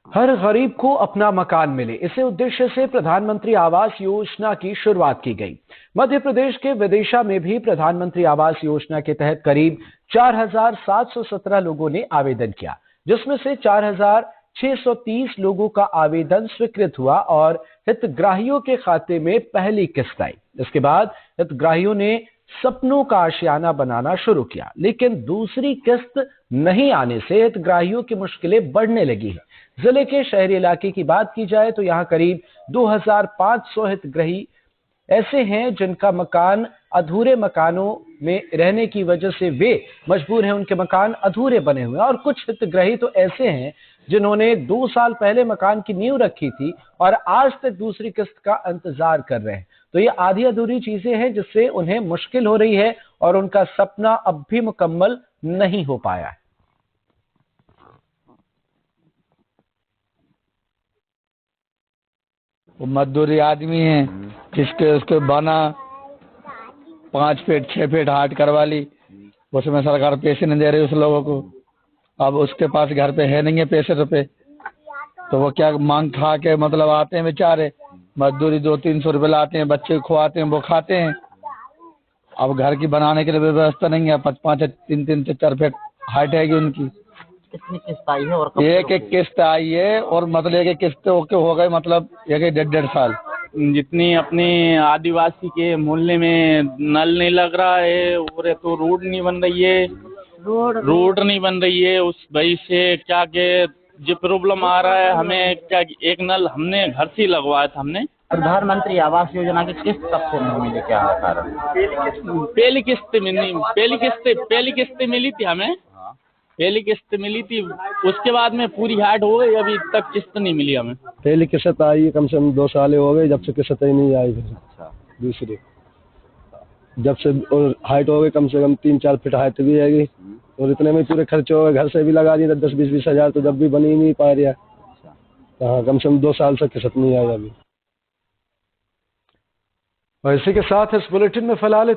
हर गरीब को अपना मकान मिले, इसी उद्देश्य से प्रधानमंत्री आवास योजना की शुरुआत की गई। मध्य प्रदेश के विदिशा में भी प्रधानमंत्री आवास योजना के तहत करीब 4,717 लोगों ने आवेदन किया, जिसमें से 4,630 लोगों का आवेदन स्वीकृत हुआ और हितग्राहियों के खाते में पहली किस्त आई। इसके बाद हितग्राहियों ने सपनों का आशियाना बनाना शुरू किया, लेकिन दूसरी किस्त नहीं आने से हितग्राहियों की मुश्किलें बढ़ने लगी हैं। जिले के शहरी इलाके की बात की जाए तो यहां करीब 2500 हितग्राही ऐसे हैं जिनका मकान अधूरे मकानों में रहने की वजह से वे मजबूर हैं, उनके मकान अधूरे बने हुए हैं। और कुछ हितग्राही तो ऐसे हैं जिन्होंने 2 साल पहले मकान की नींव रखी थी और आज तक दूसरी किस्त का इंतजार कर रहे हैं। तो ये आधी अधूरी चीजें हैं जिससे उन्हें मुश्किल हो रही है और उनका सपना अब भी मुकम्मल नहीं हो पाया है। वो मजदूरी आदमी है जिसके उसके बना 5 फीट 6 फीट हाट करवा ली, उसमें सरकार पैसे नहीं दे रही उस लोगों को। अब उसके पास घर पे है नहीं है पैसे रुपए, तो वो क्या मांग खा के मतलब आते हैं बेचारे, मजदूरी 200-300 रुपए लाते हैं, बच्चे खुआते हैं, वो खाते हैं। अब घर की बनाने के लिए व्यवस्था नहीं है, 5-5 3-3 से 4 फीट हाइट है उनकी। कितनी किस्त आई है और कब एक किस्त आई है और मतलब एक किस्त ओके हो गए, मतलब एक 1.5 साल। जितनी अपने आदिवासी के मोहल्ले में नल नहीं लग रहा है और तो रोड नहीं बन रही है, रोड नहीं बन रही है, उस वजह से क्या के जो प्रॉब्लम आ रहा है हमें, क्या एक नल हमने घर से ही लगवाया था हमने। प्रधानमंत्री आवास योजना की किस्त कब से नहीं मिली, क्या है कारण? पहली किस्त मिली थी हमें, पहली किस्त मिली थी, उसके बाद में पूरी हाट हो गई, अभी तक किस्त नहीं मिली हमें। पहली किस्त आई कम से कम 2 साल हो गए, जब से किस्त ही नहीं आई। दूसरी जब से और हाइट हो गई, कम से कम 3-4 फीट हाइट भी आएगी और इतने में पूरे खर्चे हो गए। घर से भी लगा दिए 10-20 हज़ार, तो जब भी बनी ही नहीं पा रही है। हाँ, कम से कम 2 साल से किस्त नहीं आई अभी। और इसी के साथ इस बुलेटिन में फिलहाल